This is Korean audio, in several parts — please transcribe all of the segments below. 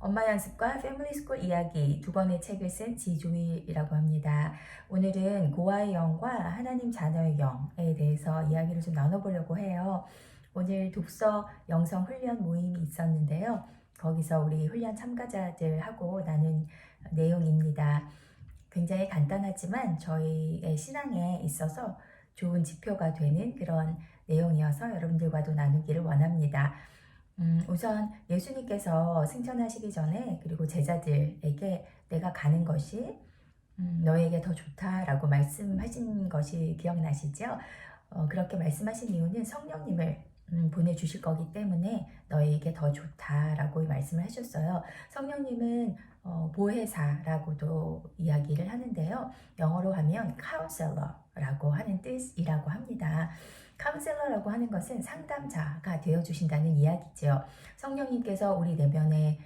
엄마 연습과 패밀리 스쿨 이야기 두 권의 책을 쓴 지조일이라고 합니다. 오늘은 고아의 영과 하나님 자녀의 영에 대해서 이야기를 좀 나눠보려고 해요. 오늘 독서 영성 훈련 모임이 있었는데요. 거기서 우리 훈련 참가자들하고 나눈 내용입니다. 굉장히 간단하지만 저희의 신앙에 있어서 좋은 지표가 되는 그런 내용이어서 여러분들과도 나누기를 원합니다. 우선 예수님께서 승천하시기 전에 그리고 제자들에게 내가 가는 것이 너에게 더 좋다라고 말씀하신 것이 기억나시죠? 그렇게 말씀하신 이유는 성령님을 보내주실 거기 때문에 너에게 더 좋다라고 말씀을 하셨어요. 성령님은 보혜사라고도 이야기를 하는데요. 영어로 하면 counselor라고 하는 뜻이라고 합니다. 카운셀러라고 하는 것은 상담자가 되어주신다는 이야기죠. 성령님께서 우리 내면에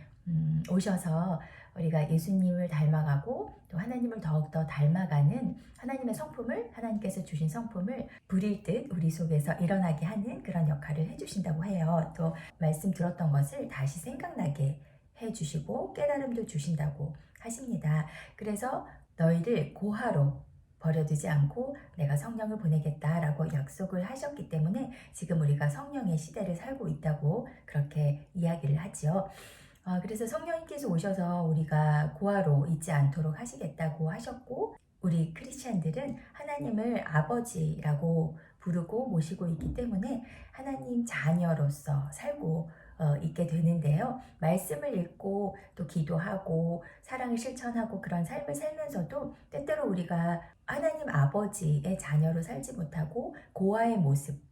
오셔서 우리가 예수님을 닮아가고 또 하나님을 더욱더 닮아가는 하나님의 성품을, 하나님께서 주신 성품을 부릴 듯 우리 속에서 일어나게 하는 그런 역할을 해주신다고 해요. 또 말씀 들었던 것을 다시 생각나게 해주시고 깨달음도 주신다고 하십니다. 그래서 너희를 고아로 버려두지 않고 내가 성령을 보내겠다라고 약속을 하셨기 때문에 지금 우리가 성령의 시대를 살고 있다고 그렇게 이야기를 하죠. 그래서 성령님께서 오셔서 우리가 고아로 있지 않도록 하시겠다고 하셨고, 우리 크리스찬들은 하나님을 아버지라고 부르고 모시고 있기 때문에 하나님 자녀로서 살고 있게 되는데요. 말씀을 읽고 또 기도하고 사랑을 실천하고 그런 삶을 살면서도 때때로 우리가 하나님 아버지의 자녀로 살지 못하고 고아의 모습,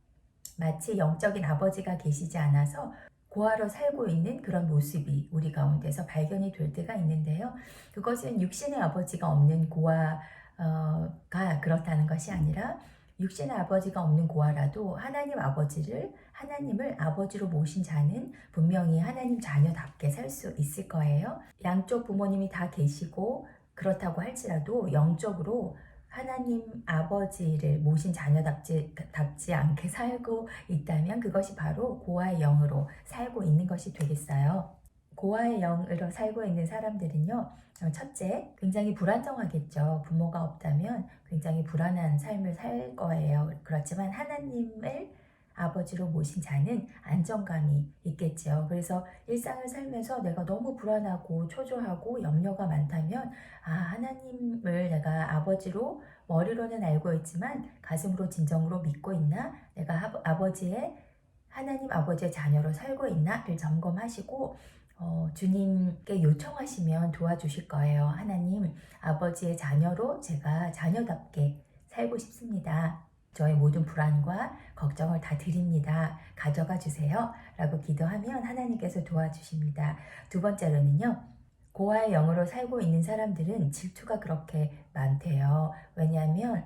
마치 영적인 아버지가 계시지 않아서 고아로 살고 있는 그런 모습이 우리 가운데서 발견이 될 때가 있는데요. 그것은 육신의 아버지가 없는 고아가 그렇다는 것이 아니라 육신의 아버지가 없는 고아라도 하나님을 아버지로 모신 자는 분명히 하나님 자녀답게 살 수 있을 거예요. 양쪽 부모님이 다 계시고 그렇다고 할지라도 영적으로 하나님 아버지를 모신 자녀답지 않게 살고 있다면 그것이 바로 고아의 영으로 살고 있는 것이 되겠어요. 고아의 영으로 살고 있는 사람들은요, 첫째, 굉장히 불안정하겠죠. 부모가 없다면 굉장히 불안한 삶을 살 거예요. 그렇지만 하나님을 아버지로 모신 자는 안정감이 있겠죠. 그래서 일상을 살면서 내가 너무 불안하고 초조하고 염려가 많다면 하나님을 내가 아버지로 머리로는 알고 있지만 가슴으로 진정으로 믿고 있나? 내가 하나님 아버지의 자녀로 살고 있나를 점검하시고 주님께 요청하시면 도와주실 거예요. 하나님 아버지의 자녀로 제가 자녀답게 살고 싶습니다. 저의 모든 불안과 걱정을 다 드립니다. 가져가 주세요. 라고 기도하면 하나님께서 도와주십니다. 두 번째로는요. 고아의 영으로 살고 있는 사람들은 질투가 그렇게 많대요. 왜냐하면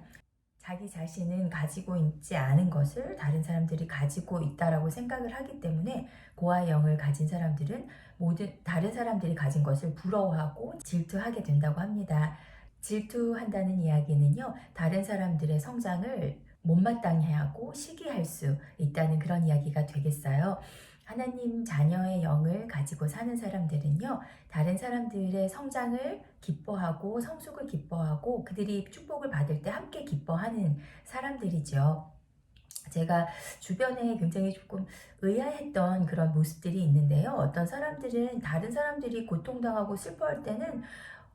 자기 자신은 가지고 있지 않은 것을 다른 사람들이 가지고 있다라고 생각을 하기 때문에 고아의 영을 가진 사람들은 모든 다른 사람들이 가진 것을 부러워하고 질투하게 된다고 합니다. 질투한다는 이야기는요, 다른 사람들의 성장을 못마땅해 하고 시기할 수 있다는 그런 이야기가 되겠어요. 하나님 자녀의 영을 가지고 사는 사람들은요, 다른 사람들의 성장을 기뻐하고 성숙을 기뻐하고 그들이 축복을 받을 때 함께 기뻐하는 사람들이죠. 제가 주변에 굉장히 조금 의아했던 그런 모습들이 있는데요. 어떤 사람들은 다른 사람들이 고통당하고 슬퍼할 때는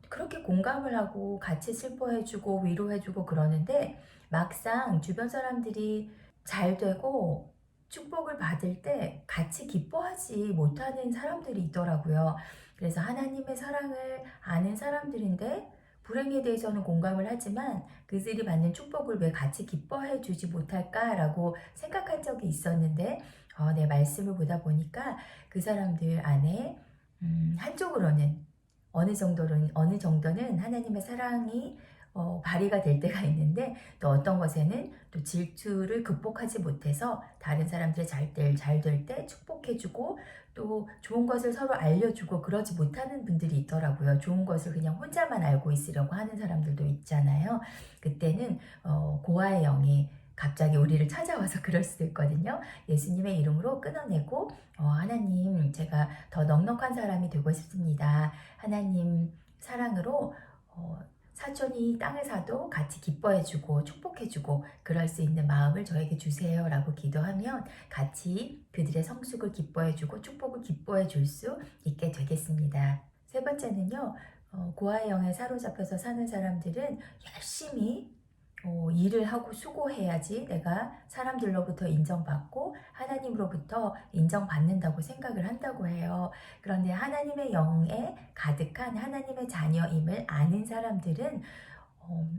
그렇게 공감을 하고 같이 슬퍼해주고 위로해주고 그러는데 막상 주변 사람들이 잘 되고 축복을 받을 때 같이 기뻐하지 못하는 사람들이 있더라고요. 그래서 하나님의 사랑을 아는 사람들인데 불행에 대해서는 공감을 하지만 그들이 받는 축복을 왜 같이 기뻐해 주지 못할까라고 생각한 적이 있었는데 내 말씀을 보다 보니까 그 사람들 안에 한쪽으로는 어느 정도는 하나님의 사랑이 발휘가 될 때가 있는데 또 어떤 것에는 또 질투를 극복하지 못해서 다른 사람들의 잘 될 때 축복해주고 또 좋은 것을 서로 알려주고 그러지 못하는 분들이 있더라고요. 좋은 것을 그냥 혼자만 알고 있으려고 하는 사람들도 있잖아요. 그때는 고아의 영이 갑자기 우리를 찾아와서 그럴 수도 있거든요. 예수님의 이름으로 끊어내고 하나님 제가 더 넉넉한 사람이 되고 싶습니다. 하나님 사랑으로 사촌이 땅을 사도 같이 기뻐해주고 축복해주고 그럴 수 있는 마음을 저에게 주세요 라고 기도하면 같이 그들의 성숙을 기뻐해주고 축복을 기뻐해줄 수 있게 되겠습니다. 세 번째는요. 고아의 영에 사로잡혀서 사는 사람들은 열심히 일을 하고 수고해야지 내가 사람들로부터 인정받고 하나님으로부터 인정받는다고 생각을 한다고 해요. 그런데 하나님의 영에 가득한 하나님의 자녀임을 아는 사람들은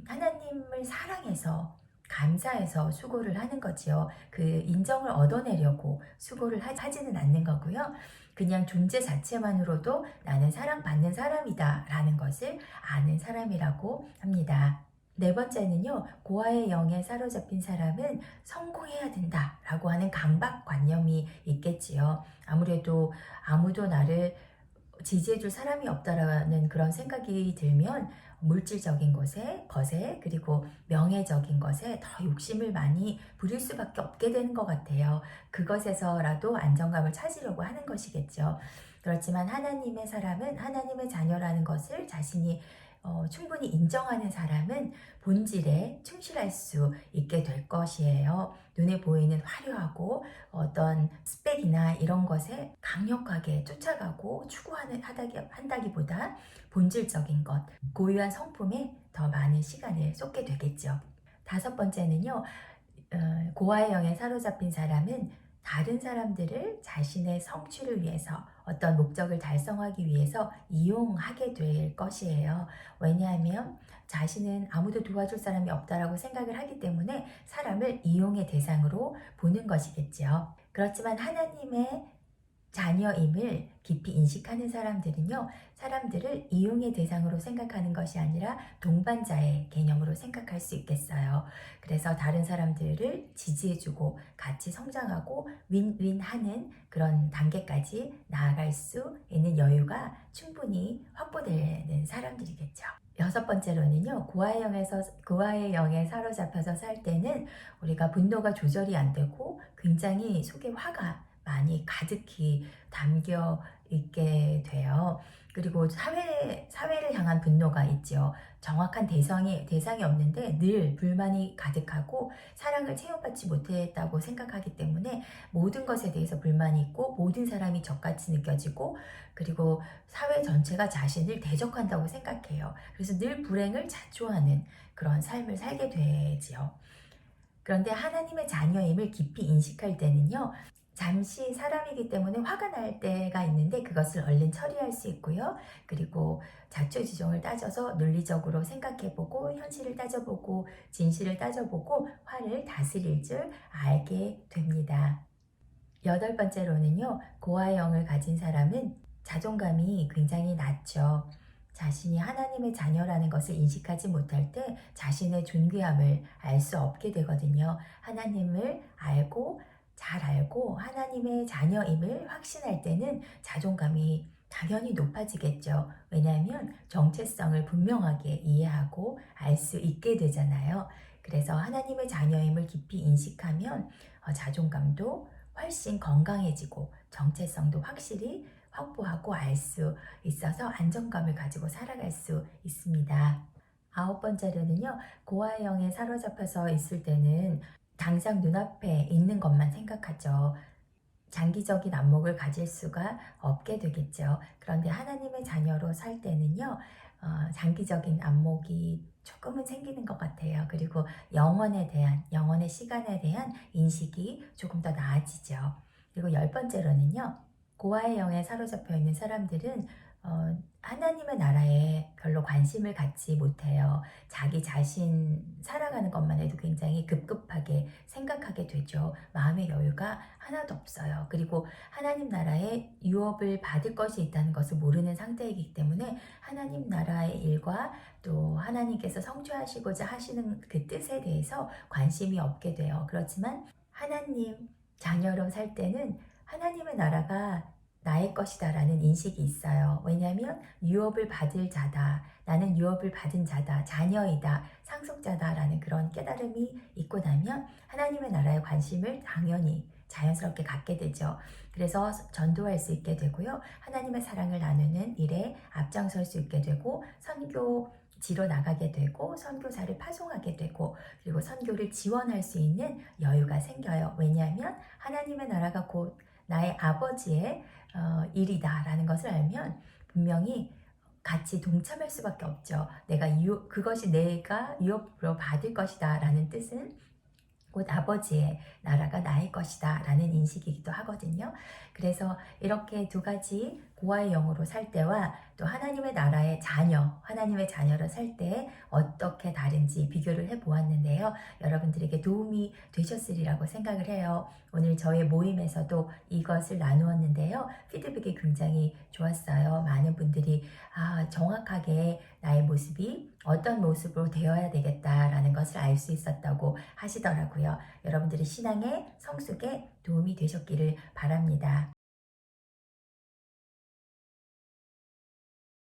하나님을 사랑해서 감사해서 수고를 하는 거지요. 그 인정을 얻어내려고 수고를 하지는 않는 거고요. 그냥 존재 자체만으로도 나는 사랑받는 사람이다 라는 것을 아는 사람이라고 합니다. 네 번째는요, 고아의 영에 사로잡힌 사람은 성공해야 된다 라고 하는 강박관념이 있겠지요. 아무래도 아무도 나를 지지해줄 사람이 없다라는 그런 생각이 들면 물질적인 것에 그리고 명예적인 것에 더 욕심을 많이 부릴 수밖에 없게 되는 것 같아요. 그것에서라도 안정감을 찾으려고 하는 것이겠죠. 그렇지만 하나님의 사람은 하나님의 자녀라는 것을 자신이 충분히 인정하는 사람은 본질에 충실할 수 있게 될 것이에요. 눈에 보이는 화려하고 어떤 스펙이나 이런 것에 강력하게 쫓아가고 한다기보다 본질적인 것, 고유한 성품에 더 많은 시간을 쏟게 되겠죠. 다섯 번째는요, 고아의 영에 사로잡힌 사람은 다른 사람들을 자신의 성취를 위해서 어떤 목적을 달성하기 위해서 이용하게 될 것이에요. 왜냐하면 자신은 아무도 도와줄 사람이 없다라고 생각을 하기 때문에 사람을 이용의 대상으로 보는 것이겠죠. 그렇지만 하나님의 자녀임을 깊이 인식하는 사람들은요, 사람들을 이용의 대상으로 생각하는 것이 아니라 동반자의 개념으로 생각할 수 있겠어요. 그래서 다른 사람들을 지지해주고 같이 성장하고 윈윈하는 그런 단계까지 나아갈 수 있는 여유가 충분히 확보되는 사람들이겠죠. 여섯 번째로는요, 고아의 영에 사로잡혀서 살 때는 우리가 분노가 조절이 안 되고 굉장히 속에 화가 많이 가득히 담겨 있게 돼요. 그리고 사회를 향한 분노가 있죠. 정확한 대상이 없는데 늘 불만이 가득하고 사랑을 체험받지 못했다고 생각하기 때문에 모든 것에 대해서 불만이 있고 모든 사람이 적같이 느껴지고 그리고 사회 전체가 자신을 대적한다고 생각해요. 그래서 늘 불행을 자초하는 그런 삶을 살게 되지요. 그런데 하나님의 자녀임을 깊이 인식할 때는요, 잠시 사람이기 때문에 화가 날 때가 있는데 그것을 얼른 처리할 수 있고요. 그리고 자초지종을 따져서 논리적으로 생각해보고 현실을 따져보고 진실을 따져보고 화를 다스릴 줄 알게 됩니다. 여덟 번째로는요, 고아의 영을 가진 사람은 자존감이 굉장히 낮죠. 자신이 하나님의 자녀라는 것을 인식하지 못할 때 자신의 존귀함을 알 수 없게 되거든요. 하나님을 잘 알고 하나님의 자녀임을 확신할 때는 자존감이 당연히 높아지겠죠. 왜냐하면 정체성을 분명하게 이해하고 알 수 있게 되잖아요. 그래서 하나님의 자녀임을 깊이 인식하면 자존감도 훨씬 건강해지고 정체성도 확실히 확보하고 알 수 있어서 안정감을 가지고 살아갈 수 있습니다. 아홉 번째로는요, 고아의 영에 사로잡혀서 있을 때는 당장 눈앞에 있는 것만 생각하죠. 장기적인 안목을 가질 수가 없게 되겠죠. 그런데 하나님의 자녀로 살 때는요, 장기적인 안목이 조금은 생기는 것 같아요. 그리고 영원의 시간에 대한 인식이 조금 더 나아지죠. 그리고 열 번째로는요, 고아의 영에 사로잡혀 있는 사람들은 하나님의 나라에 별로 관심을 갖지 못해요. 자기 자신 살아가는 것만 해도 굉장히 급급하게 생각하게 되죠. 마음의 여유가 하나도 없어요. 그리고 하나님 나라에 유업을 받을 것이 있다는 것을 모르는 상태이기 때문에 하나님 나라의 일과 또 하나님께서 성취하시고자 하시는 그 뜻에 대해서 관심이 없게 돼요. 그렇지만 하나님 자녀로 살 때는 하나님의 나라가 나의 것이다 라는 인식이 있어요. 왜냐하면 유업을 받을 자다, 나는 유업을 받은 자다, 자녀이다, 상속자다 라는 그런 깨달음이 있고 나면 하나님의 나라에 관심을 당연히 자연스럽게 갖게 되죠. 그래서 전도할 수 있게 되고요. 하나님의 사랑을 나누는 일에 앞장설 수 있게 되고 선교지로 나가게 되고 선교사를 파송하게 되고 그리고 선교를 지원할 수 있는 여유가 생겨요. 왜냐하면 하나님의 나라가 곧 나의 아버지의 일이다라는 것을 알면 분명히 같이 동참할 수밖에 없죠. 그것이 내가 유업으로 받을 것이다 라는 뜻은 곧 아버지의 나라가 나의 것이다 라는 인식이기도 하거든요. 그래서 이렇게 두 가지 고아의 영으로 살 때와 또 하나님의 나라의 자녀, 하나님의 자녀로 살 때 어떻게 다른지 비교를 해보았는데요. 여러분들에게 도움이 되셨으리라고 생각을 해요. 오늘 저의 모임에서도 이것을 나누었는데요. 피드백이 굉장히 좋았어요. 많은 분들이 정확하게 나의 모습이 어떤 모습으로 되어야 되겠다라는 것을 알 수 있었다고 하시더라고요. 여러분들의 신앙의 성숙에 도움이 되셨기를 바랍니다.